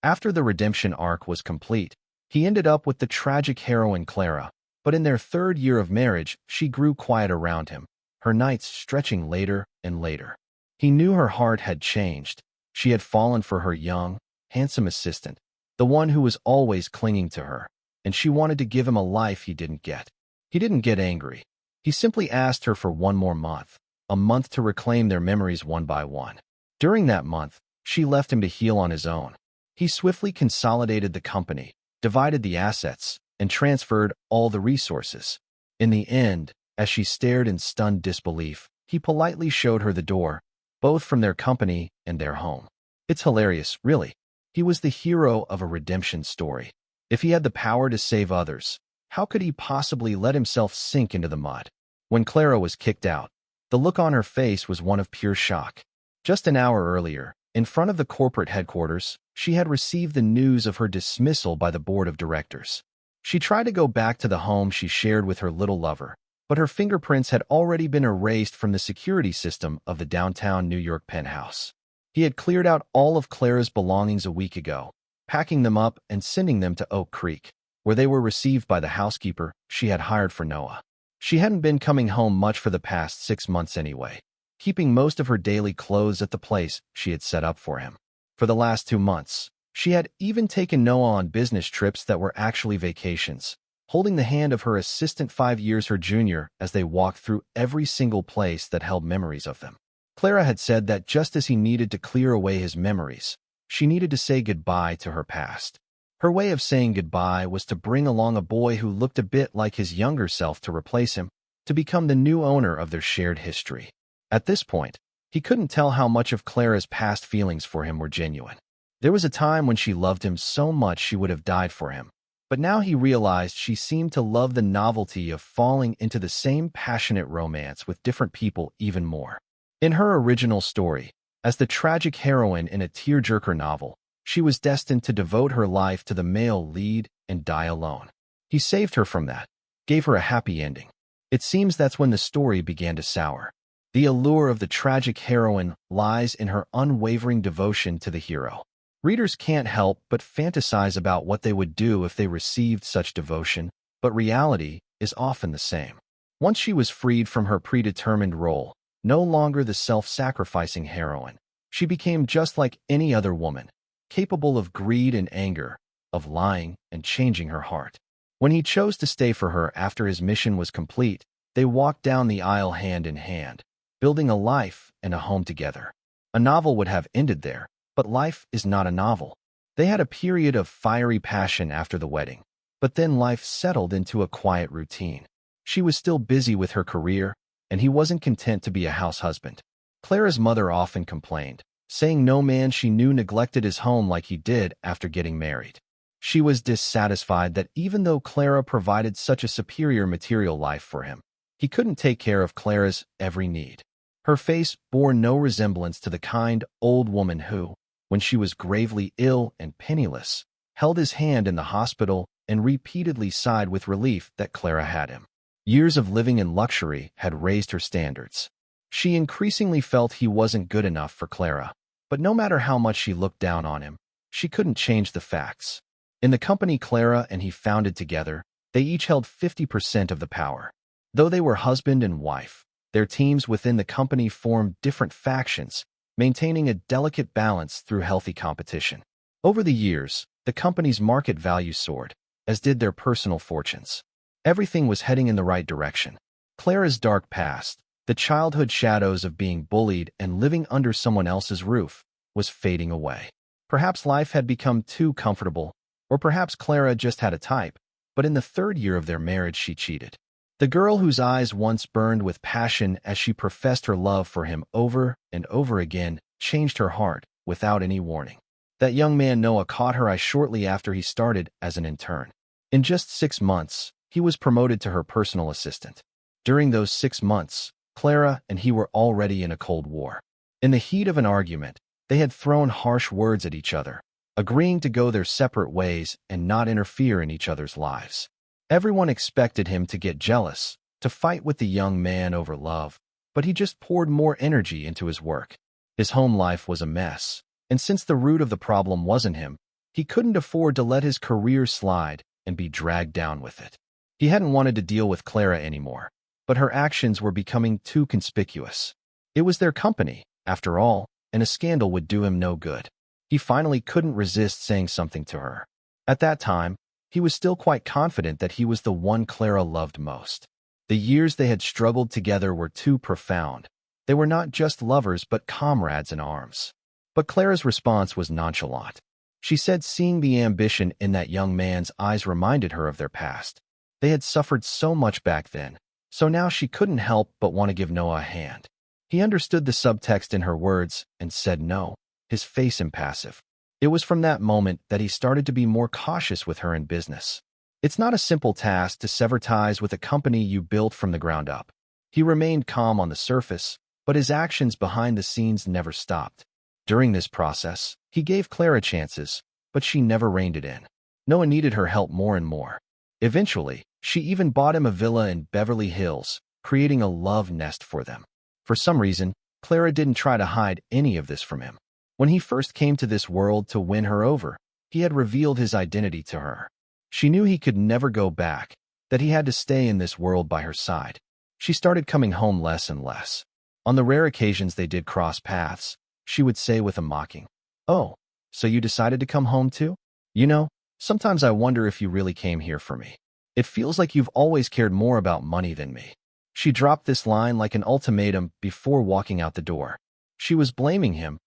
After the redemption arc was complete, he ended up with the tragic heroine Clara, but in their third year of marriage, she grew quiet around him, her nights stretching later and later. He knew her heart had changed. She had fallen for her young, handsome assistant, the one who was always clinging to her, and she wanted to give him a life he didn't get. He didn't get angry. He simply asked her for one more month, a month to reclaim their memories one by one. During that month, she left him to heal on his own. He swiftly consolidated the company, divided the assets, and transferred all the resources. In the end, as she stared in stunned disbelief, he politely showed her the door, both from their company and their home. It's hilarious, really. He was the hero of a redemption story. If he had the power to save others, how could he possibly let himself sink into the mud? When Clara was kicked out, the look on her face was one of pure shock. Just an hour earlier, in front of the corporate headquarters, she had received the news of her dismissal by the board of directors. She tried to go back to the home she shared with her little lover, but her fingerprints had already been erased from the security system of the downtown New York penthouse. He had cleared out all of Clara's belongings a week ago, packing them up and sending them to Oak Creek, where they were received by the housekeeper she had hired for Noah. She hadn't been coming home much for the past 6 months anyway, keeping most of her daily clothes at the place she had set up for him. For the last 2 months, she had even taken Noah on business trips that were actually vacations, holding the hand of her assistant 5 years her junior as they walked through every single place that held memories of them. Clara had said that just as he needed to clear away his memories, she needed to say goodbye to her past. Her way of saying goodbye was to bring along a boy who looked a bit like his younger self to replace him, to become the new owner of their shared history. At this point, he couldn't tell how much of Clara's past feelings for him were genuine. There was a time when she loved him so much she would have died for him, but now he realized she seemed to love the novelty of falling into the same passionate romance with different people even more. In her original story, as the tragic heroine in a tearjerker novel, she was destined to devote her life to the male lead and die alone. He saved her from that, gave her a happy ending. It seems that's when the story began to sour. The allure of the tragic heroine lies in her unwavering devotion to the hero. Readers can't help but fantasize about what they would do if they received such devotion, but reality is often the same. Once she was freed from her predetermined role, no longer the self-sacrificing heroine, she became just like any other woman, capable of greed and anger, of lying and changing her heart. When he chose to stay for her after his mission was complete, they walked down the aisle hand in hand, building a life and a home together. A novel would have ended there, but life is not a novel. They had a period of fiery passion after the wedding, but then life settled into a quiet routine. She was still busy with her career, and he wasn't content to be a house husband. Clara's mother often complained, saying no man she knew neglected his home like he did after getting married. She was dissatisfied that even though Clara provided such a superior material life for him, he couldn't take care of Clara's every need. Her face bore no resemblance to the kind old woman who, when she was gravely ill and penniless, held his hand in the hospital and repeatedly sighed with relief that Clara had him. Years of living in luxury had raised her standards. She increasingly felt he wasn't good enough for Clara, but no matter how much she looked down on him, she couldn't change the facts. In the company Clara and he founded together, they each held 50% of the power. Though they were husband and wife, their teams within the company formed different factions, maintaining a delicate balance through healthy competition. Over the years, the company's market value soared, as did their personal fortunes. Everything was heading in the right direction. Clara's dark past, the childhood shadows of being bullied and living under someone else's roof, was fading away. Perhaps life had become too comfortable, or perhaps Clara just had a type, but in the third year of their marriage she cheated. The girl whose eyes once burned with passion as she professed her love for him over and over again changed her heart without any warning. That young man Noah caught her eye shortly after he started as an intern. In just 6 months, he was promoted to her personal assistant. During those 6 months, Clara and he were already in a cold war. In the heat of an argument, they had thrown harsh words at each other, agreeing to go their separate ways and not interfere in each other's lives. Everyone expected him to get jealous, to fight with the young man over love, but he just poured more energy into his work. His home life was a mess, and since the root of the problem wasn't him, He couldn't afford to let his career slide and be dragged down with it. He hadn't wanted to deal with Clara anymore, but her actions were becoming too conspicuous. It was their company, after all, and a scandal would do him no good. He finally couldn't resist saying something to her. At that time, he was still quite confident that he was the one Clara loved most. The years they had struggled together were too profound. They were not just lovers but comrades in arms. But Clara's response was nonchalant. She said seeing the ambition in that young man's eyes reminded her of their past. They had suffered so much back then, so now she couldn't help but want to give Noah a hand. He understood the subtext in her words and said no, his face impassive. It was from that moment that he started to be more cautious with her in business. It's not a simple task to sever ties with a company you built from the ground up. He remained calm on the surface, but his actions behind the scenes never stopped. During this process, he gave Clara chances, but she never reined it in. Noah needed her help more and more. Eventually, she even bought him a villa in Beverly Hills, creating a love nest for them. For some reason, Clara didn't try to hide any of this from him. When he first came to this world to win her over, he had revealed his identity to her. She knew he could never go back, that he had to stay in this world by her side. She started coming home less and less. On the rare occasions they did cross paths, she would say with a mocking, "Oh, so you decided to come home too? You know, sometimes I wonder if you really came here for me. It feels like you've always cared more about money than me." She dropped this line like an ultimatum before walking out the door. She was blaming him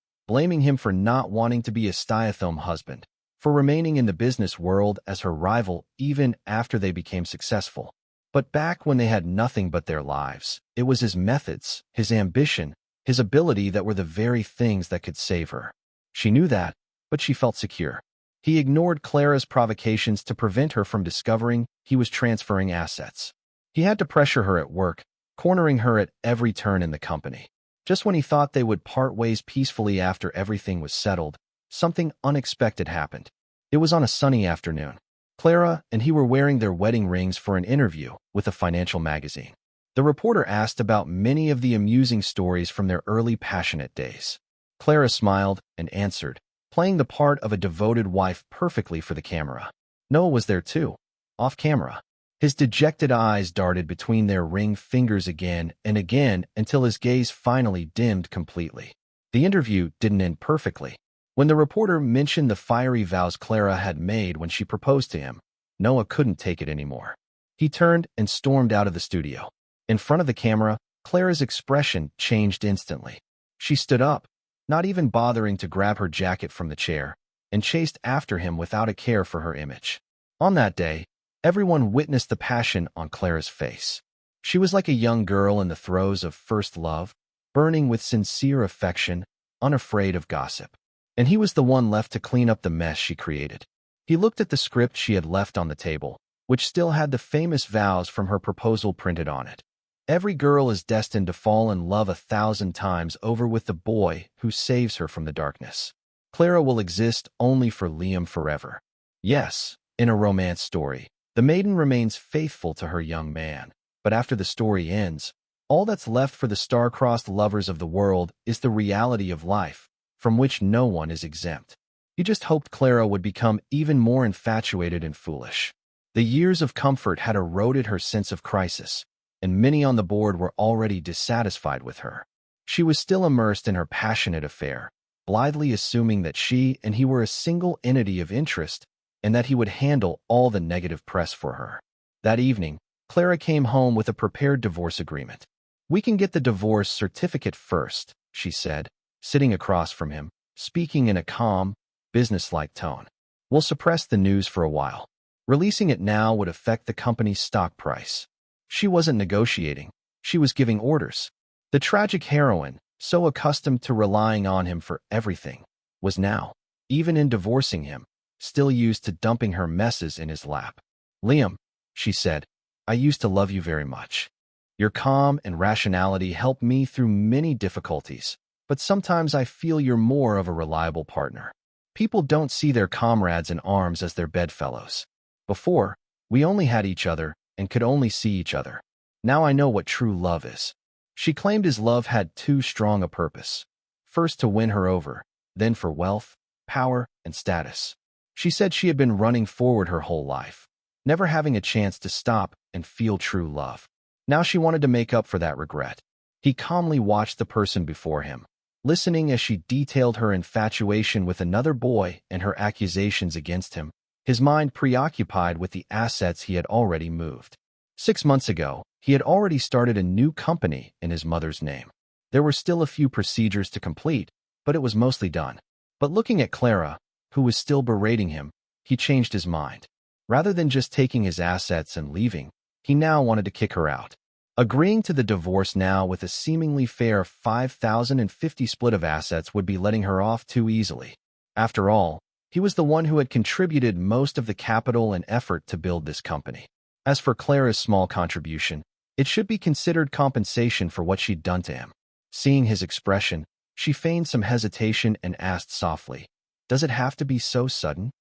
for not wanting to be a stay-at-home husband, for remaining in the business world as her rival even after they became successful. But back when they had nothing but their lives, it was his methods, his ambition, his ability that were the very things that could save her. She knew that, but she felt secure. He ignored Clara's provocations to prevent her from discovering he was transferring assets. He had to pressure her at work, cornering her at every turn in the company. Just when he thought they would part ways peacefully after everything was settled, something unexpected happened. It was on a sunny afternoon. Clara and he were wearing their wedding rings for an interview with a financial magazine. The reporter asked about many of the amusing stories from their early passionate days. Clara smiled and answered, playing the part of a devoted wife perfectly for the camera. Noah was there too, off camera. His dejected eyes darted between their ring fingers again and again until his gaze finally dimmed completely. The interview didn't end perfectly. When the reporter mentioned the fiery vows Clara had made when she proposed to him, Noah couldn't take it anymore. He turned and stormed out of the studio. In front of the camera, Clara's expression changed instantly. She stood up, not even bothering to grab her jacket from the chair, and chased after him without a care for her image. On that day, everyone witnessed the passion on Clara's face. She was like a young girl in the throes of first love, burning with sincere affection, unafraid of gossip. And he was the one left to clean up the mess she created. He looked at the script she had left on the table, which still had the famous vows from her proposal printed on it. Every girl is destined to fall in love 1,000 times over with the boy who saves her from the darkness. Clara will exist only for Liam forever. Yes, in a romance story, the maiden remains faithful to her young man, but after the story ends, all that's left for the star-crossed lovers of the world is the reality of life, from which no one is exempt. He just hoped Clara would become even more infatuated and foolish. The years of comfort had eroded her sense of crisis, and many on the board were already dissatisfied with her. She was still immersed in her passionate affair, blithely assuming that she and he were a single entity of interest and that he would handle all the negative press for her. That evening, Clara came home with a prepared divorce agreement. "We can get the divorce certificate first," she said, sitting across from him, speaking in a calm, businesslike tone. "We'll suppress the news for a while. Releasing it now would affect the company's stock price." She wasn't negotiating. She was giving orders. The tragic heroine, so accustomed to relying on him for everything, was now, even in divorcing him, still used to dumping her messes in his lap. "Liam," she said, "I used to love you very much. Your calm and rationality helped me through many difficulties, but sometimes I feel you're more of a reliable partner. People don't see their comrades in arms as their bedfellows. Before, we only had each other and could only see each other. Now I know what true love is." She claimed his love had too strong a purpose. First to win her over, then for wealth, power, and status. She said she had been running forward her whole life, never having a chance to stop and feel true love. Now she wanted to make up for that regret. He calmly watched the person before him, listening as she detailed her infatuation with another boy and her accusations against him, his mind preoccupied with the assets he had already moved. 6 months ago, he had already started a new company in his mother's name. There were still a few procedures to complete, but it was mostly done. But looking at Clara, who was still berating him, he changed his mind. Rather than just taking his assets and leaving, he now wanted to kick her out. Agreeing to the divorce now with a seemingly fair 5,050 split of assets would be letting her off too easily. After all, he was the one who had contributed most of the capital and effort to build this company. As for Clara's small contribution, it should be considered compensation for what she'd done to him. Seeing his expression, she feigned some hesitation and asked softly, "Does it have to be so sudden?"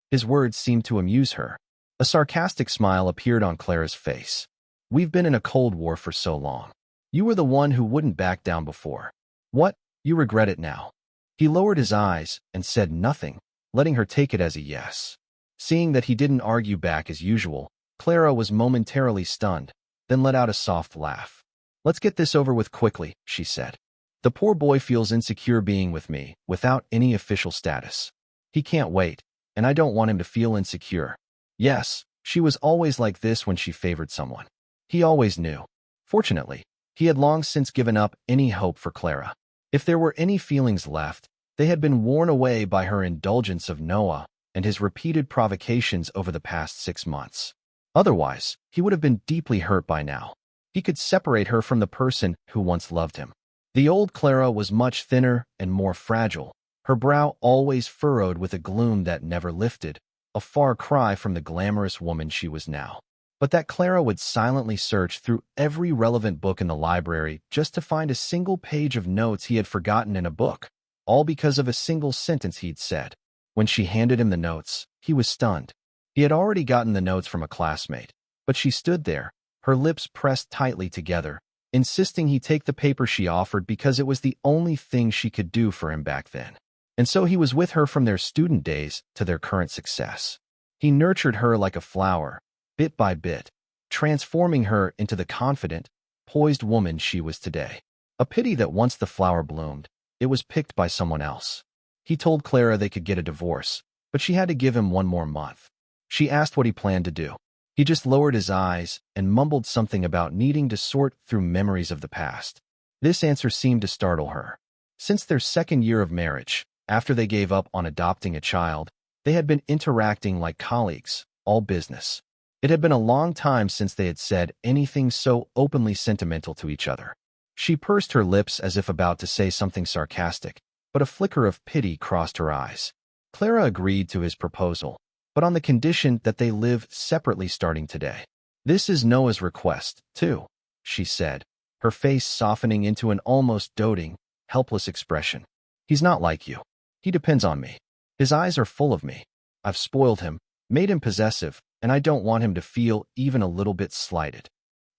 His words seemed to amuse her. A sarcastic smile appeared on Clara's face. "We've been in a Cold War for so long. You were the one who wouldn't back down before. What? You regret it now?" He lowered his eyes and said nothing, letting her take it as a yes. Seeing that he didn't argue back as usual, Clara was momentarily stunned, then let out a soft laugh. "Let's get this over with quickly," she said. "The poor boy feels insecure being with me, without any official status. He can't wait, and I don't want him to feel insecure." Yes, she was always like this when she favored someone. He always knew. Fortunately, he had long since given up any hope for Clara. If there were any feelings left, they had been worn away by her indulgence of Noah and his repeated provocations over the past 6 months. Otherwise, he would have been deeply hurt by now. He could separate her from the person who once loved him. The old Clara was much thinner and more fragile, her brow always furrowed with a gloom that never lifted, a far cry from the glamorous woman she was now. But that Clara would silently search through every relevant book in the library just to find a single page of notes he had forgotten in a book, all because of a single sentence he'd said. When she handed him the notes, he was stunned. He had already gotten the notes from a classmate, but she stood there, her lips pressed tightly together, insisting he take the paper she offered because it was the only thing she could do for him back then. And so he was with her from their student days to their current success. He nurtured her like a flower, bit by bit, transforming her into the confident, poised woman she was today. A pity that once the flower bloomed, it was picked by someone else. He told Clara they could get a divorce, but she had to give him 1 more month. She asked what he planned to do. He just lowered his eyes and mumbled something about needing to sort through memories of the past. This answer seemed to startle her. Since their 2nd year of marriage, after they gave up on adopting a child, they had been interacting like colleagues, all business. It had been a long time since they had said anything so openly sentimental to each other. She pursed her lips as if about to say something sarcastic, but a flicker of pity crossed her eyes. Clara agreed to his proposal, but on the condition that they live separately starting today. "This is Noah's request, too," she said, her face softening into an almost doting, helpless expression. "He's not like you. He depends on me. His eyes are full of me. I've spoiled him, made him possessive, and I don't want him to feel even a little bit slighted."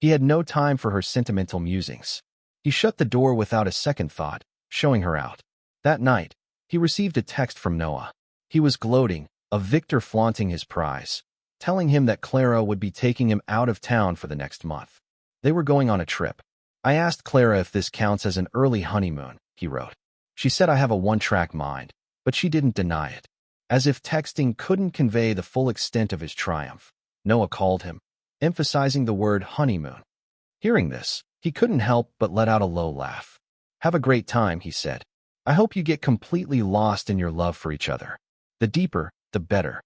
He had no time for her sentimental musings. He shut the door without a second thought, showing her out. That night, he received a text from Noah. He was gloating, a victor flaunting his prize, telling him that Clara would be taking him out of town for the next month. They were going on a trip. "I asked Clara if this counts as an early honeymoon," he wrote. "She said I have a one-track mind, but she didn't deny it." As if texting couldn't convey the full extent of his triumph, Noah called him, emphasizing the word honeymoon. Hearing this, he couldn't help but let out a low laugh. "Have a great time," he said. "I hope you get completely lost in your love for each other. The deeper, the better."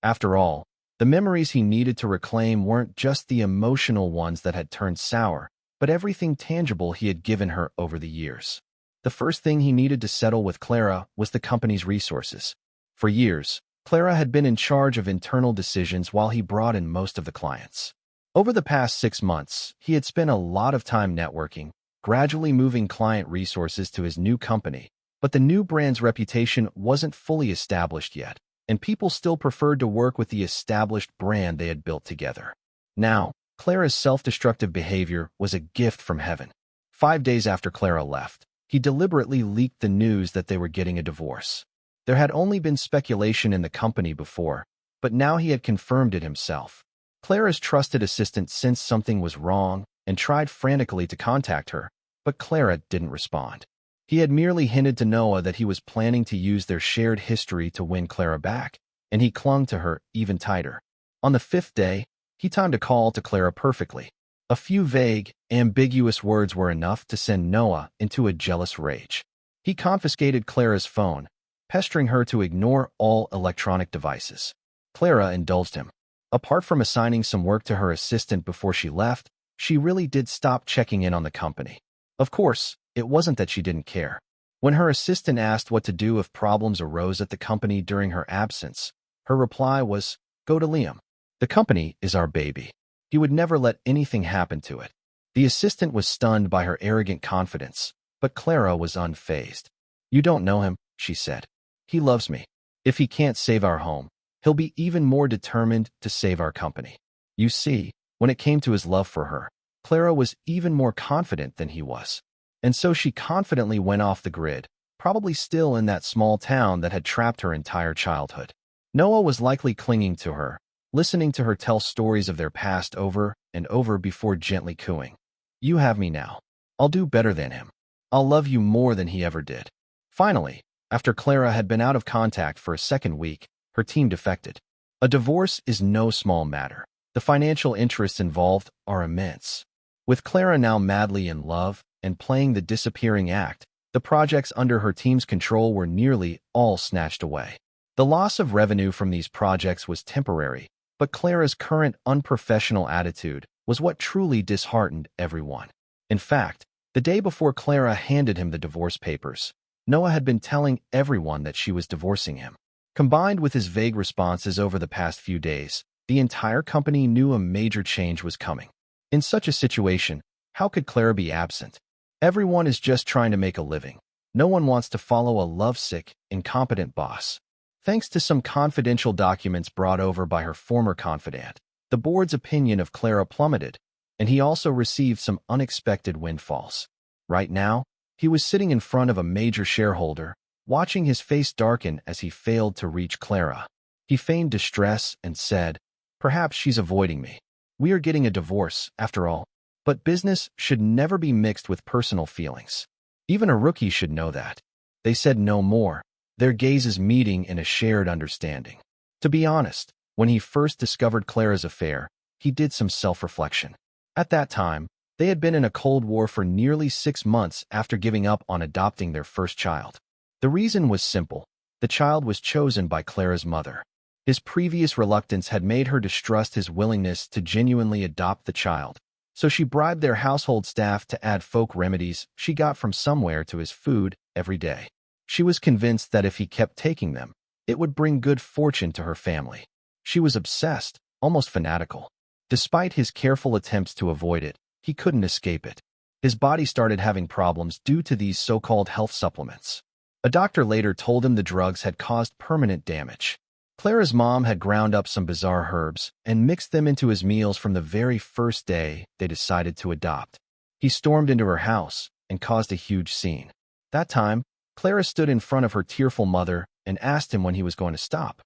After all, the memories he needed to reclaim weren't just the emotional ones that had turned sour, but everything tangible he had given her over the years. The first thing he needed to settle with Clara was the company's resources. For years, Clara had been in charge of internal decisions while he brought in most of the clients. Over the past 6 months, he had spent a lot of time networking, gradually moving client resources to his new company, but the new brand's reputation wasn't fully established yet, and people still preferred to work with the established brand they had built together. Now, Clara's self-destructive behavior was a gift from heaven. 5 days after Clara left, he deliberately leaked the news that they were getting a divorce. There had only been speculation in the company before, but now he had confirmed it himself. Clara's trusted assistant sensed something was wrong and tried frantically to contact her, but Clara didn't respond. He had merely hinted to Noah that he was planning to use their shared history to win Clara back, and he clung to her even tighter. On the 5th day, he timed a call to Clara perfectly. A few vague, ambiguous words were enough to send Noah into a jealous rage. He confiscated Clara's phone, pestering her to ignore all electronic devices. Clara indulged him. Apart from assigning some work to her assistant before she left, she really did stop checking in on the company. Of course, it wasn't that she didn't care. When her assistant asked what to do if problems arose at the company during her absence, her reply was, "Go to Liam. The company is our baby. He would never let anything happen to it." The assistant was stunned by her arrogant confidence, but Clara was unfazed. "You don't know him," she said. "He loves me. If he can't save our home, he'll be even more determined to save our company." You see, when it came to his love for her, Clara was even more confident than he was. And so she confidently went off the grid, probably still in that small town that had trapped her entire childhood. Noah was likely clinging to her, listening to her tell stories of their past over and over before gently cooing. "You have me now. I'll do better than him. I'll love you more than he ever did." Finally, after Clara had been out of contact for a second week, her team defected. A divorce is no small matter. The financial interests involved are immense. With Clara now madly in love and playing the disappearing act, the projects under her team's control were nearly all snatched away. The loss of revenue from these projects was temporary, but Clara's current unprofessional attitude was what truly disheartened everyone. In fact, the day before Clara handed him the divorce papers, Noah had been telling everyone that she was divorcing him. Combined with his vague responses over the past few days, the entire company knew a major change was coming. In such a situation, how could Clara be absent? Everyone is just trying to make a living. No one wants to follow a lovesick, incompetent boss. Thanks to some confidential documents brought over by her former confidant, the board's opinion of Clara plummeted, and he also received some unexpected windfalls. Right now, he was sitting in front of a major shareholder, watching his face darken as he failed to reach Clara. He feigned distress and said, "Perhaps she's avoiding me. We are getting a divorce, after all. But business should never be mixed with personal feelings. Even a rookie should know that." They said no more, their gazes meeting in a shared understanding. To be honest, when he first discovered Clara's affair, he did some self-reflection. At that time, they had been in a cold war for nearly 6 months after giving up on adopting their first child. The reason was simple. The child was chosen by Clara's mother. His previous reluctance had made her distrust his willingness to genuinely adopt the child, so she bribed their household staff to add folk remedies she got from somewhere to his food every day. She was convinced that if he kept taking them, it would bring good fortune to her family. She was obsessed, almost fanatical. Despite his careful attempts to avoid it, he couldn't escape it. His body started having problems due to these so-called health supplements. A doctor later told him the drugs had caused permanent damage. Clara's mom had ground up some bizarre herbs and mixed them into his meals from the very first day they decided to adopt. He stormed into her house and caused a huge scene. That time, Clara stood in front of her tearful mother and asked him when he was going to stop.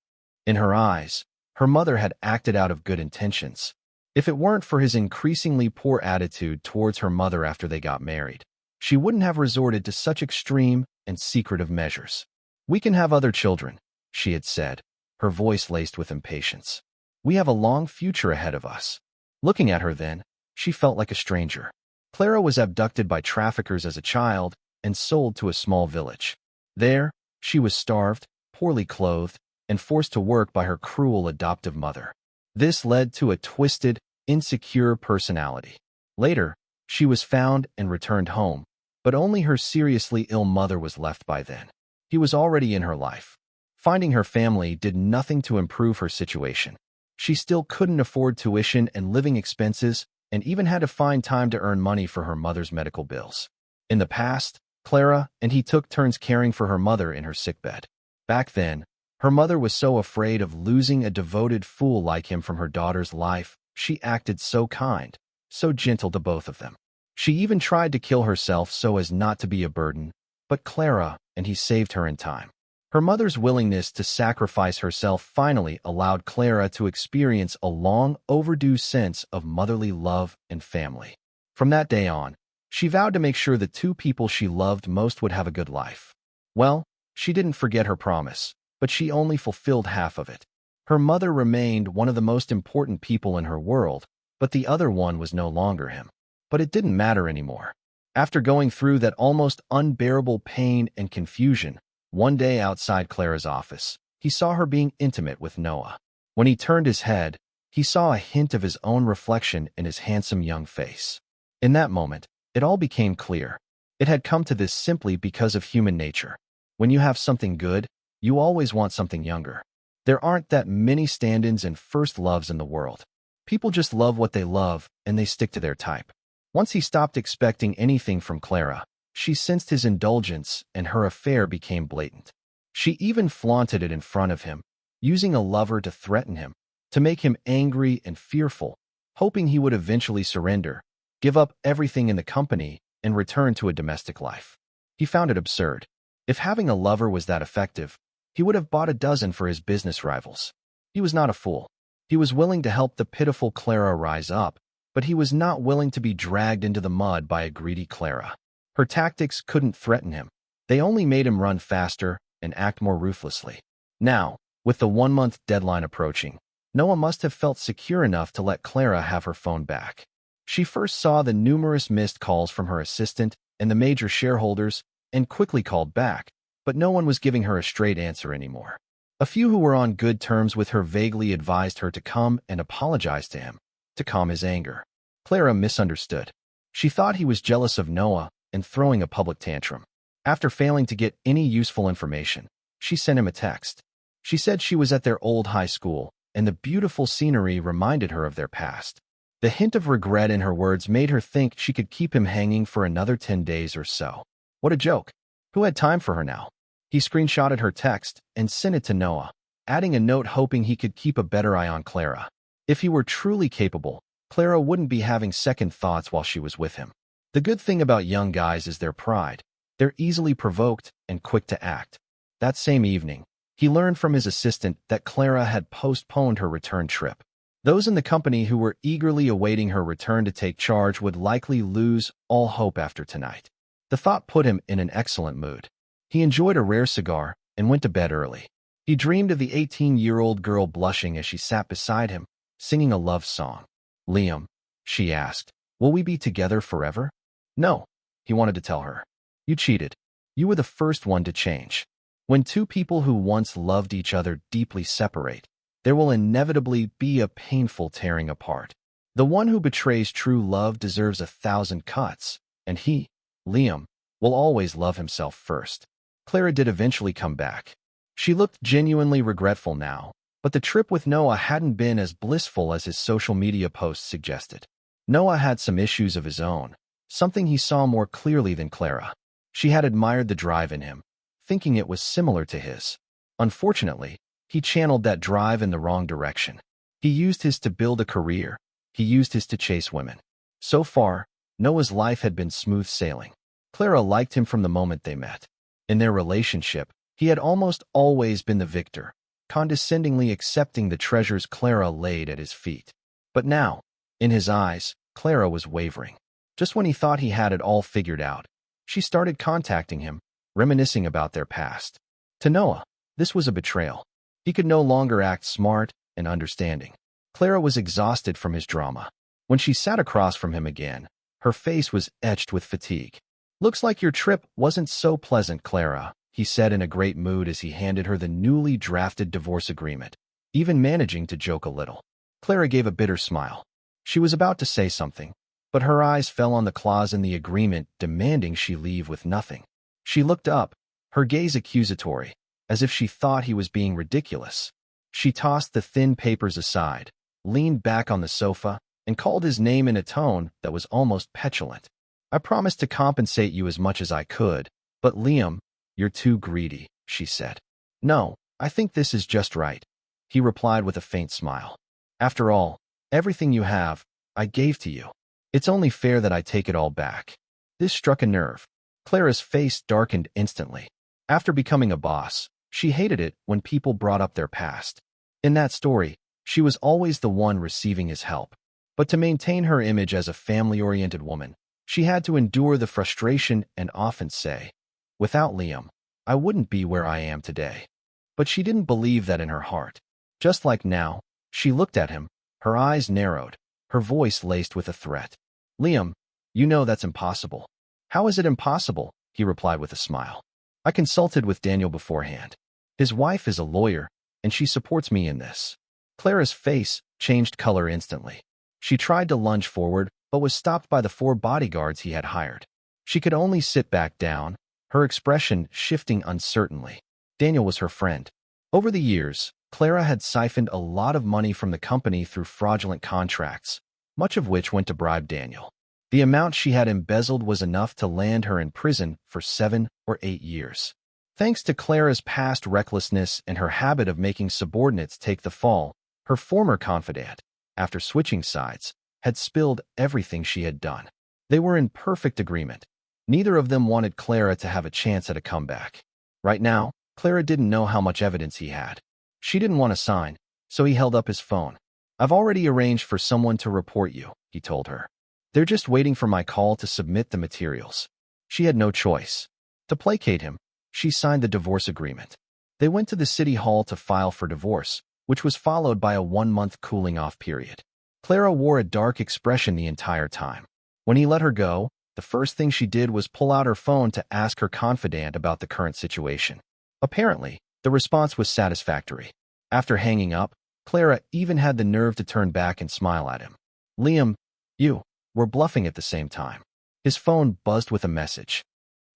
In her eyes, her mother had acted out of good intentions. If it weren't for his increasingly poor attitude towards her mother after they got married, she wouldn't have resorted to such extreme and secretive measures. "We can have other children," she had said, her voice laced with impatience. "We have a long future ahead of us." Looking at her then, she felt like a stranger. Clara was abducted by traffickers as a child and sold to a small village. There, she was starved, poorly clothed, and forced to work by her cruel adoptive mother. This led to a twisted, insecure personality. Later, she was found and returned home, but only her seriously ill mother was left by then. He was already in her life. Finding her family did nothing to improve her situation. She still couldn't afford tuition and living expenses, and even had to find time to earn money for her mother's medical bills. In the past, Clara and he took turns caring for her mother in her sickbed. Back then, her mother was so afraid of losing a devoted fool like him from her daughter's life, she acted so kind, so gentle to both of them. She even tried to kill herself so as not to be a burden, but Clara and he saved her in time. Her mother's willingness to sacrifice herself finally allowed Clara to experience a long overdue sense of motherly love and family. From that day on, she vowed to make sure the two people she loved most would have a good life. Well, she didn't forget her promise, but she only fulfilled half of it. Her mother remained one of the most important people in her world, but the other one was no longer him. But it didn't matter anymore. After going through that almost unbearable pain and confusion, one day outside Clara's office, he saw her being intimate with Noah. When he turned his head, he saw a hint of his own reflection in his handsome young face. In that moment, it all became clear. It had come to this simply because of human nature. When you have something good, you always want something younger. There aren't that many stand-ins and first loves in the world. People just love what they love, and they stick to their type. Once he stopped expecting anything from Clara, she sensed his indulgence, and her affair became blatant. She even flaunted it in front of him, using a lover to threaten him, to make him angry and fearful, hoping he would eventually surrender, give up everything in the company, and return to a domestic life. He found it absurd. If having a lover was that effective, he would have bought a dozen for his business rivals. He was not a fool. He was willing to help the pitiful Clara rise up, but he was not willing to be dragged into the mud by a greedy Clara. Her tactics couldn't threaten him. They only made him run faster and act more ruthlessly. Now, with the 1-month deadline approaching, Noah must have felt secure enough to let Clara have her phone back. She first saw the numerous missed calls from her assistant and the major shareholders and quickly called back, but no one was giving her a straight answer anymore. A few who were on good terms with her vaguely advised her to come and apologize to him, to calm his anger. Clara misunderstood. She thought he was jealous of Noah and throwing a public tantrum. After failing to get any useful information, she sent him a text. She said she was at their old high school, and the beautiful scenery reminded her of their past. The hint of regret in her words made her think she could keep him hanging for another 10 days or so. What a joke. Who had time for her now? He screenshotted her text and sent it to Noah, adding a note hoping he could keep a better eye on Clara. If he were truly capable, Clara wouldn't be having second thoughts while she was with him. The good thing about young guys is their pride. They're easily provoked and quick to act. That same evening, he learned from his assistant that Clara had postponed her return trip. Those in the company who were eagerly awaiting her return to take charge would likely lose all hope after tonight. The thought put him in an excellent mood. He enjoyed a rare cigar and went to bed early. He dreamed of the 18-year-old girl blushing as she sat beside him, singing a love song. "Liam," she asked, "will we be together forever?" "No," he wanted to tell her. "You cheated. You were the first one to change." When two people who once loved each other deeply separate, there will inevitably be a painful tearing apart. The one who betrays true love deserves 1,000 cuts, and he, Liam, will always love himself first. Clara did eventually come back. She looked genuinely regretful now, but the trip with Noah hadn't been as blissful as his social media posts suggested. Noah had some issues of his own, something he saw more clearly than Clara. She had admired the drive in him, thinking it was similar to his. Unfortunately, he channeled that drive in the wrong direction. He used his to build a career. He used his to chase women. So far, Noah's life had been smooth sailing. Clara liked him from the moment they met. In their relationship, he had almost always been the victor, condescendingly accepting the treasures Clara laid at his feet. But now, in his eyes, Clara was wavering. Just when he thought he had it all figured out, she started contacting him, reminiscing about their past. To Noah, this was a betrayal. He could no longer act smart and understanding. Clara was exhausted from his drama. When she sat across from him again, her face was etched with fatigue. "Looks like your trip wasn't so pleasant, Clara," he said in a great mood as he handed her the newly drafted divorce agreement, even managing to joke a little. Clara gave a bitter smile. She was about to say something, but her eyes fell on the clause in the agreement demanding she leave with nothing. She looked up, her gaze accusatory, as if she thought he was being ridiculous. She tossed the thin papers aside, leaned back on the sofa, and called his name in a tone that was almost petulant. "I promised to compensate you as much as I could, but Liam, you're too greedy," she said. "No, I think this is just right," he replied with a faint smile. "After all, everything you have, I gave to you. It's only fair that I take it all back." This struck a nerve. Clara's face darkened instantly. After becoming a boss, She hated it when people brought up their past. In that story, she was always the one receiving his help. But to maintain her image as a family-oriented woman, she had to endure the frustration and often say, "Without Liam, I wouldn't be where I am today." But she didn't believe that in her heart. Just like now, she looked at him, her eyes narrowed, her voice laced with a threat. "Liam, you know that's impossible." "How is it impossible?" he replied with a smile. "I consulted with Daniel beforehand. His wife is a lawyer, and she supports me in this." Clara's face changed color instantly. She tried to lunge forward, but was stopped by the 4 bodyguards he had hired. She could only sit back down, her expression shifting uncertainly. Daniel was her friend. Over the years, Clara had siphoned a lot of money from the company through fraudulent contracts, much of which went to bribe Daniel. The amount she had embezzled was enough to land her in prison for 7 or 8 years. Thanks to Clara's past recklessness and her habit of making subordinates take the fall, her former confidant, after switching sides, had spilled everything she had done. They were in perfect agreement. Neither of them wanted Clara to have a chance at a comeback. Right now, Clara didn't know how much evidence he had. She didn't want to sign, so he held up his phone. "I've already arranged for someone to report you," he told her. "They're just waiting for my call to submit the materials." She had no choice. To placate him, she signed the divorce agreement. They went to the city hall to file for divorce, which was followed by a 1-month cooling-off period. Clara wore a dark expression the entire time. When he let her go, the first thing she did was pull out her phone to ask her confidant about the current situation. Apparently, the response was satisfactory. After hanging up, Clara even had the nerve to turn back and smile at him. "Liam, you were bluffing at the same time." His phone buzzed with a message.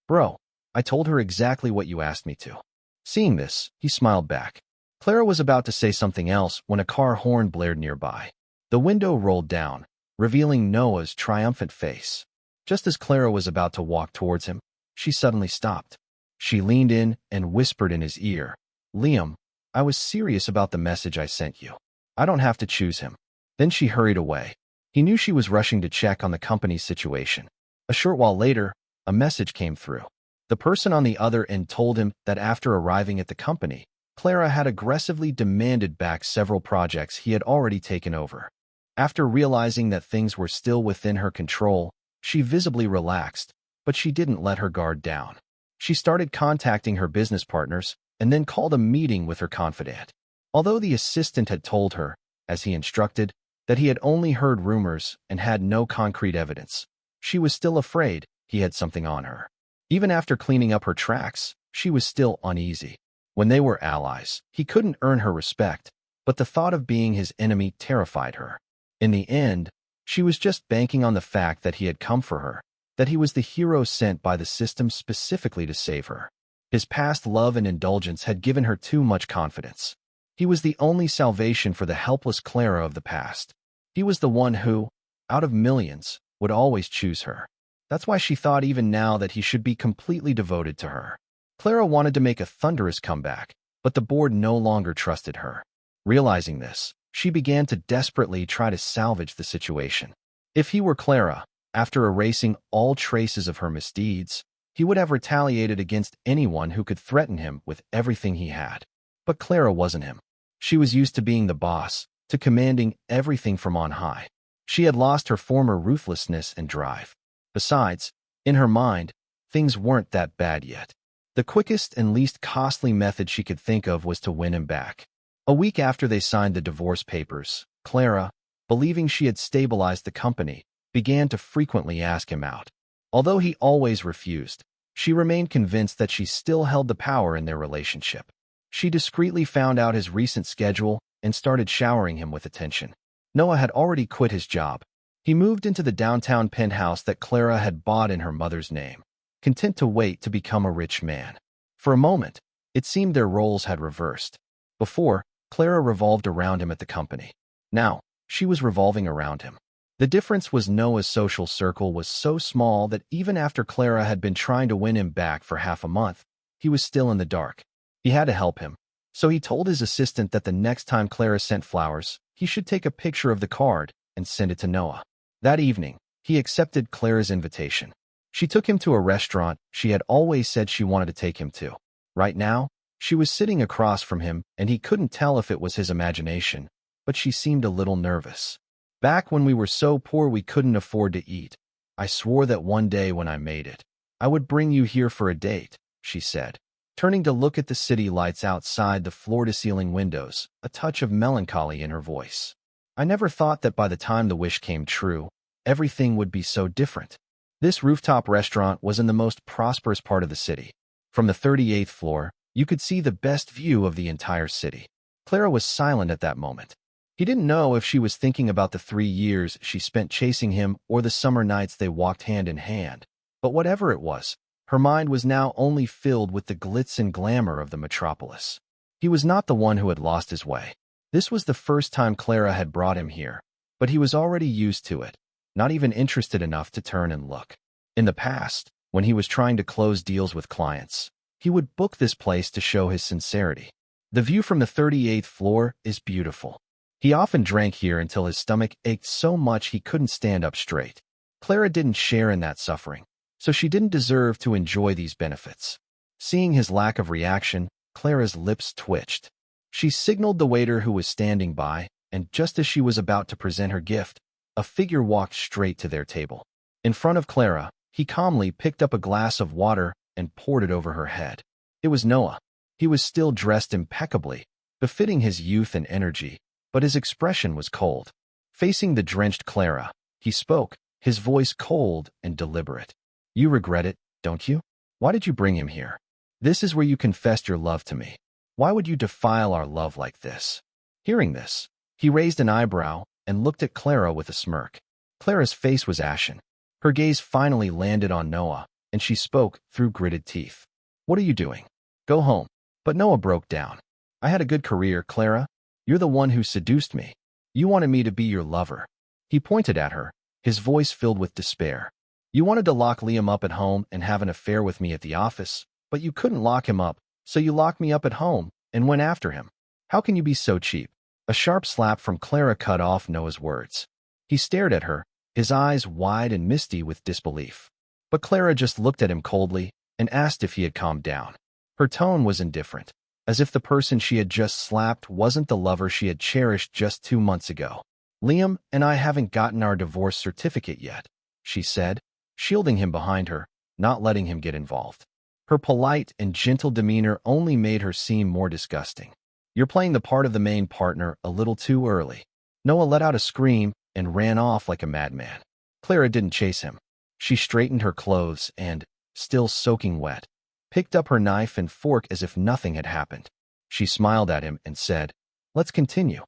"Bro, I told her exactly what you asked me to." Seeing this, he smiled back. Clara was about to say something else when a car horn blared nearby. The window rolled down, revealing Noah's triumphant face. Just as Clara was about to walk towards him, she suddenly stopped. She leaned in and whispered in his ear, "Liam, I was serious about the message I sent you. I don't have to choose him." Then she hurried away. He knew she was rushing to check on the company's situation. A short while later, a message came through. The person on the other end told him that after arriving at the company, Clara had aggressively demanded back several projects he had already taken over. After realizing that things were still within her control, she visibly relaxed, but she didn't let her guard down. She started contacting her business partners and then called a meeting with her confidant. Although the assistant had told her, as he instructed, that he had only heard rumors and had no concrete evidence, she was still afraid he had something on her. Even after cleaning up her tracks, she was still uneasy. When they were allies, he couldn't earn her respect, but the thought of being his enemy terrified her. In the end, she was just banking on the fact that he had come for her, that he was the hero sent by the system specifically to save her. His past love and indulgence had given her too much confidence. He was the only salvation for the helpless Clara of the past. He was the one who, out of millions, would always choose her. That's why she thought even now that he should be completely devoted to her. Clara wanted to make a thunderous comeback, but the board no longer trusted her. Realizing this, she began to desperately try to salvage the situation. If he were Clara, after erasing all traces of her misdeeds, he would have retaliated against anyone who could threaten him with everything he had. But Clara wasn't him. She was used to being the boss, to commanding everything from on high. She had lost her former ruthlessness and drive. Besides, in her mind, things weren't that bad yet. The quickest and least costly method she could think of was to win him back. A week after they signed the divorce papers, Clara, believing she had stabilized the company, began to frequently ask him out. Although he always refused, she remained convinced that she still held the power in their relationship. She discreetly found out his recent schedule and started showering him with attention. Noah had already quit his job. He moved into the downtown penthouse that Clara had bought in her mother's name, content to wait to become a rich man. For a moment, it seemed their roles had reversed. Before, Clara revolved around him at the company. Now, she was revolving around him. The difference was Noah's social circle was so small that even after Clara had been trying to win him back for half a month, he was still in the dark. He had to help him, so he told his assistant that the next time Clara sent flowers, he should take a picture of the card and send it to Noah. That evening, he accepted Clara's invitation. She took him to a restaurant she had always said she wanted to take him to. Right now, She was sitting across from him, and he couldn't tell if it was his imagination, but she seemed a little nervous. Back when we were so poor we couldn't afford to eat, I swore that one day when I made it, I would bring you here for a date, she said, turning to look at the city lights outside the floor-to-ceiling windows, a touch of melancholy in her voice. I never thought that by the time the wish came true, everything would be so different. This rooftop restaurant was in the most prosperous part of the city. From the 38th floor, you could see the best view of the entire city. Clara was silent at that moment. He didn't know if she was thinking about the 3 years she spent chasing him or the summer nights they walked hand in hand. But whatever it was, her mind was now only filled with the glitz and glamour of the metropolis. He was not the one who had lost his way. This was the first time Clara had brought him here, but he was already used to it, not even interested enough to turn and look. In the past, when he was trying to close deals with clients, he would book this place to show his sincerity. The view from the 38th floor is beautiful. He often drank here until his stomach ached so much he couldn't stand up straight. Clara didn't share in that suffering, so she didn't deserve to enjoy these benefits. Seeing his lack of reaction, Clara's lips twitched. She signaled the waiter who was standing by, and just as she was about to present her gift, a figure walked straight to their table. In front of Clara, he calmly picked up a glass of water and poured it over her head. It was Noah. He was still dressed impeccably, befitting his youth and energy, but his expression was cold. Facing the drenched Clara, he spoke, his voice cold and deliberate. You regret it, don't you? Why did you bring him here? This is where you confessed your love to me. Why would you defile our love like this? Hearing this, he raised an eyebrow and looked at Clara with a smirk. Clara's face was ashen. Her gaze finally landed on Noah, and she spoke through gritted teeth. What are you doing? Go home. But Noah broke down. I had a good career, Clara. You're the one who seduced me. You wanted me to be your lover. He pointed at her, his voice filled with despair. You wanted to lock Liam up at home and have an affair with me at the office, but you couldn't lock him up, so you locked me up at home and went after him. How can you be so cheap? A sharp slap from Clara cut off Noah's words. He stared at her, his eyes wide and misty with disbelief. But Clara just looked at him coldly and asked if he had calmed down. Her tone was indifferent, as if the person she had just slapped wasn't the lover she had cherished just 2 months ago. Liam and I haven't gotten our divorce certificate yet, she said, shielding him behind her, not letting him get involved. Her polite and gentle demeanor only made her seem more disgusting. You're playing the part of the main partner a little too early. Noah let out a scream and ran off like a madman. Clara didn't chase him. She straightened her clothes and, still soaking wet, picked up her knife and fork as if nothing had happened. She smiled at him and said, Let's continue.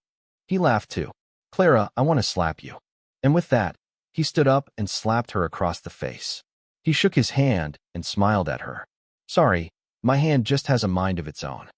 He laughed too. Clara, I want to slap you. And with that, he stood up and slapped her across the face. He shook his hand and smiled at her. Sorry, my hand just has a mind of its own.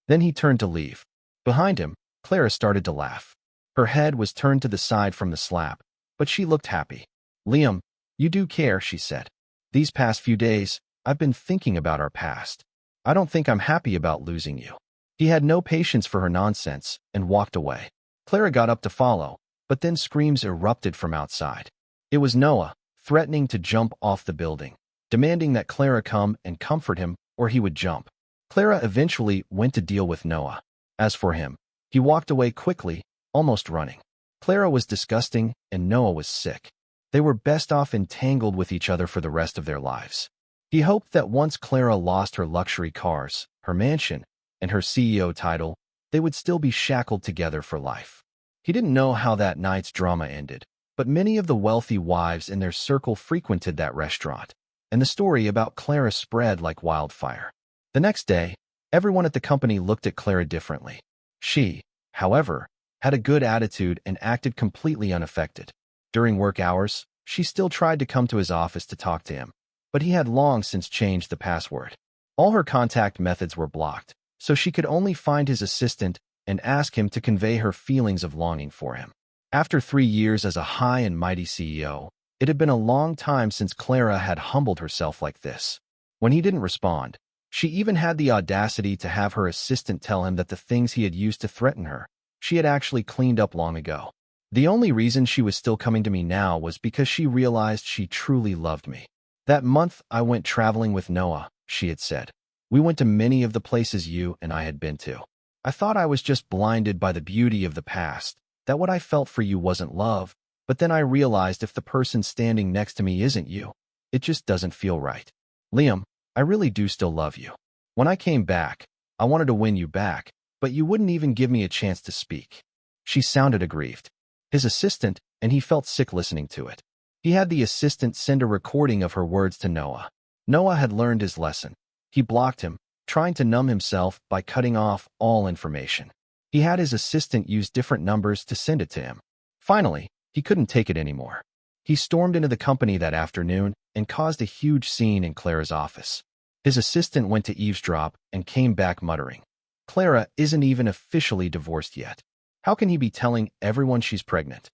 Then he turned to leave. Behind him, Clara started to laugh. Her head was turned to the side from the slap, but she looked happy. Liam, you do care, she said. These past few days, I've been thinking about our past. I don't think I'm happy about losing you. He had no patience for her nonsense and walked away. Clara got up to follow, but then screams erupted from outside. It was Noah, threatening to jump off the building, demanding that Clara come and comfort him or he would jump. Clara eventually went to deal with Noah. As for him, he walked away quickly, almost running. Clara was disgusting and Noah was sick. They were best off entangled with each other for the rest of their lives. He hoped that once Clara lost her luxury cars, her mansion, and her CEO title, they would still be shackled together for life. He didn't know how that night's drama ended, but many of the wealthy wives in their circle frequented that restaurant, and the story about Clara spread like wildfire. The next day, everyone at the company looked at Clara differently. She, however, had a good attitude and acted completely unaffected. During work hours, she still tried to come to his office to talk to him, but he had long since changed the password. All her contact methods were blocked, so she could only find his assistant and ask him to convey her feelings of longing for him. After 3 years as a high and mighty CEO, it had been a long time since Clara had humbled herself like this. When he didn't respond, she even had the audacity to have her assistant tell him that the things he had used to threaten her, she had actually cleaned up long ago. The only reason she was still coming to me now was because she realized she truly loved me. That month I went traveling with Noah, she had said. We went to many of the places you and I had been to. I thought I was just blinded by the beauty of the past, that what I felt for you wasn't love, but then I realized if the person standing next to me isn't you, it just doesn't feel right. Liam, I really do still love you. When I came back, I wanted to win you back, but you wouldn't even give me a chance to speak. She sounded aggrieved. His assistant, and he felt sick listening to it. He had the assistant send a recording of her words to Noah. Noah had learned his lesson. He blocked him, trying to numb himself by cutting off all information. He had his assistant use different numbers to send it to him. Finally, he couldn't take it anymore. He stormed into the company that afternoon and caused a huge scene in Clara's office. His assistant went to eavesdrop and came back muttering, "Clara isn't even officially divorced yet. How can he be telling everyone she's pregnant?"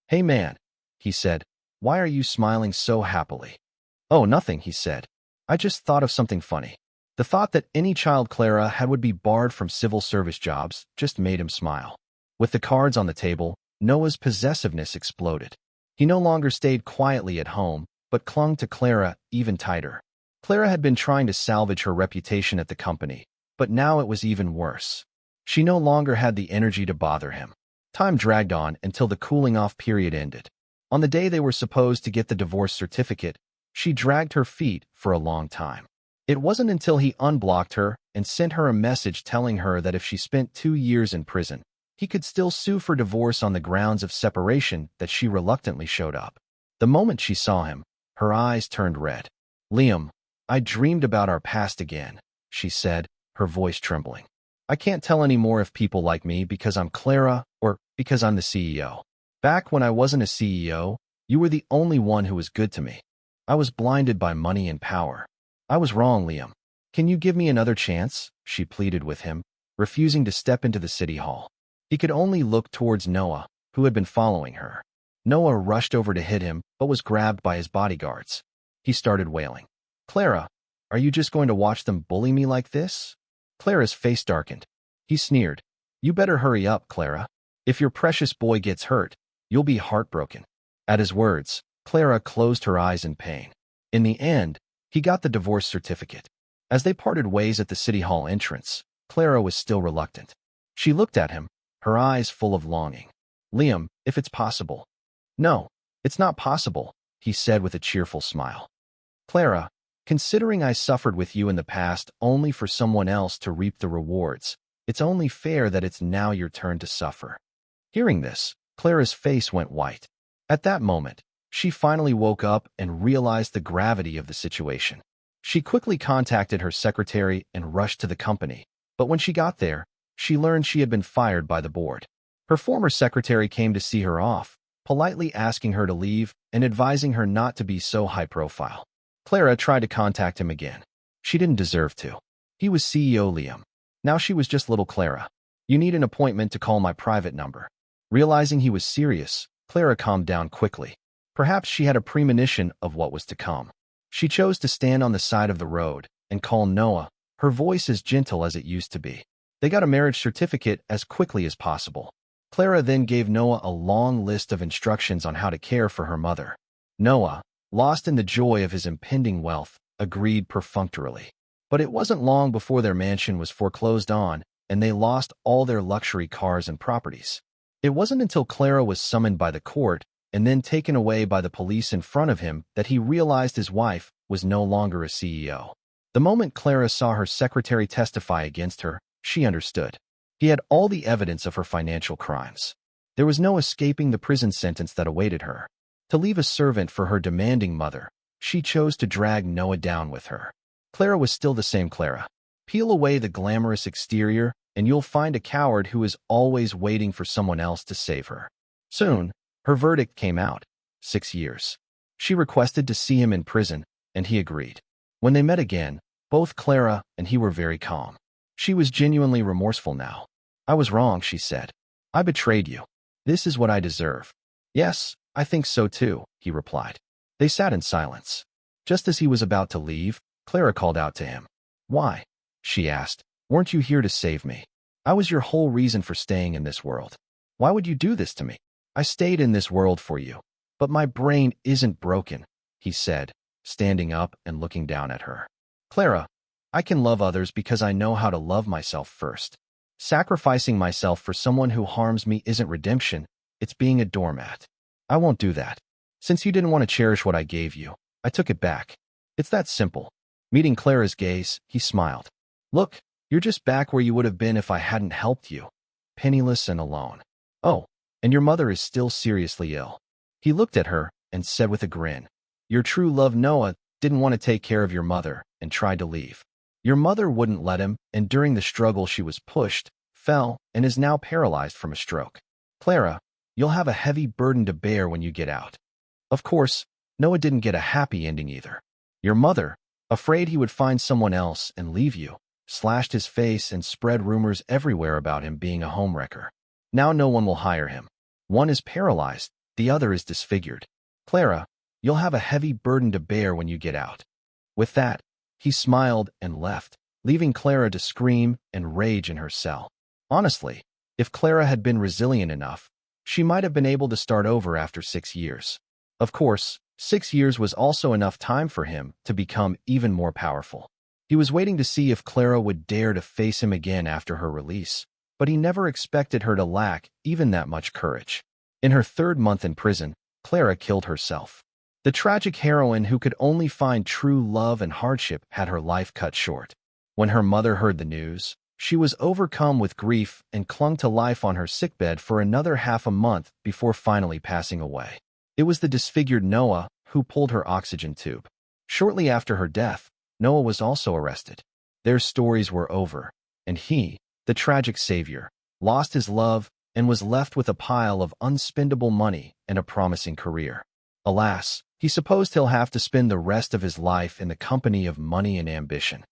"Hey man," he said, "why are you smiling so happily?" "Oh, nothing," he said. "I just thought of something funny." The thought that any child Clara had would be barred from civil service jobs just made him smile. With the cards on the table, Noah's possessiveness exploded. He no longer stayed quietly at home, but clung to Clara even tighter. Clara had been trying to salvage her reputation at the company, but now it was even worse. She no longer had the energy to bother him. Time dragged on until the cooling-off period ended. On the day they were supposed to get the divorce certificate, she dragged her feet for a long time. It wasn't until he unblocked her and sent her a message telling her that if she spent 2 years in prison, he could still sue for divorce on the grounds of separation that she reluctantly showed up. The moment she saw him, her eyes turned red. "Liam, I dreamed about our past again," she said, her voice trembling. "I can't tell anymore if people like me because I'm Clara or because I'm the CEO. Back when I wasn't a CEO, you were the only one who was good to me. I was blinded by money and power. I was wrong, Liam. Can you give me another chance?" she pleaded with him, refusing to step into the city hall. He could only look towards Noah, who had been following her. Noah rushed over to hit him, but was grabbed by his bodyguards. He started wailing. "Clara, are you just going to watch them bully me like this?" Clara's face darkened. He sneered. "You better hurry up, Clara. If your precious boy gets hurt, you'll be heartbroken." At his words, Clara closed her eyes in pain. In the end, he got the divorce certificate. As they parted ways at the city hall entrance, Clara was still reluctant. She looked at him, her eyes full of longing. "Liam, if it's possible." "No, it's not possible," he said with a cheerful smile. "Clara, considering I suffered with you in the past only for someone else to reap the rewards, it's only fair that it's now your turn to suffer." Hearing this, Clara's face went white. At that moment, she finally woke up and realized the gravity of the situation. She quickly contacted her secretary and rushed to the company, but when she got there, she learned she had been fired by the board. Her former secretary came to see her off, politely asking her to leave and advising her not to be so high-profile. Clara tried to contact him again. She didn't deserve to. He was CEO Liam. Now she was just little Clara. "You need an appointment to call my private number." Realizing he was serious, Clara calmed down quickly. Perhaps she had a premonition of what was to come. She chose to stand on the side of the road and call Noah, her voice as gentle as it used to be. They got a marriage certificate as quickly as possible. Clara then gave Noah a long list of instructions on how to care for her mother. Noah, lost in the joy of his impending wealth, agreed perfunctorily. But it wasn't long before their mansion was foreclosed on, and they lost all their luxury cars and properties. It wasn't until Clara was summoned by the court and then taken away by the police in front of him that he realized his wife was no longer a CEO. The moment Clara saw her secretary testify against her, she understood. He had all the evidence of her financial crimes. There was no escaping the prison sentence that awaited her. To leave a servant for her demanding mother, she chose to drag Noah down with her. Clara was still the same Clara. Peel away the glamorous exterior, and you'll find a coward who is always waiting for someone else to save her. Soon, her verdict came out: 6 years. She requested to see him in prison, and he agreed. When they met again, both Clara and he were very calm. She was genuinely remorseful now. "I was wrong," she said. "I betrayed you. This is what I deserve." "Yes, I think so too," he replied. They sat in silence. Just as he was about to leave, Clara called out to him. "Why?" she asked. "Weren't you here to save me? I was your whole reason for staying in this world. Why would you do this to me? I stayed in this world for you. But my brain isn't broken," he said, standing up and looking down at her. "Clara, I can love others because I know how to love myself first. Sacrificing myself for someone who harms me isn't redemption, it's being a doormat. I won't do that. Since you didn't want to cherish what I gave you, I took it back. It's that simple. Meeting Clara's gaze, he smiled. Look, you're just back where you would have been if I hadn't helped you. Penniless and alone. Oh, and your mother is still seriously ill. He looked at her and said with a grin, your true love Noah didn't want to take care of your mother and tried to leave. Your mother wouldn't let him, and during the struggle she was pushed, fell, and is now paralyzed from a stroke. Clara, you'll have a heavy burden to bear when you get out. Of course, Noah didn't get a happy ending either. Your mother, afraid he would find someone else and leave you, slashed his face and spread rumors everywhere about him being a homewrecker. Now no one will hire him. One is paralyzed, the other is disfigured. Clara, you'll have a heavy burden to bear when you get out. With that, he smiled and left, leaving Clara to scream and rage in her cell. Honestly, if Clara had been resilient enough, she might have been able to start over after 6 years. Of course, 6 years was also enough time for him to become even more powerful. He was waiting to see if Clara would dare to face him again after her release, but he never expected her to lack even that much courage. In her 3rd month in prison, Clara killed herself. The tragic heroine who could only find true love and hardship had her life cut short. When her mother heard the news, she was overcome with grief and clung to life on her sickbed for another half a month before finally passing away. It was the disfigured Noah who pulled her oxygen tube. Shortly after her death, Noah was also arrested. Their stories were over, and he, the tragic savior, lost his love and was left with a pile of unspendable money and a promising career. Alas, he supposed he'll have to spend the rest of his life in the company of money and ambition.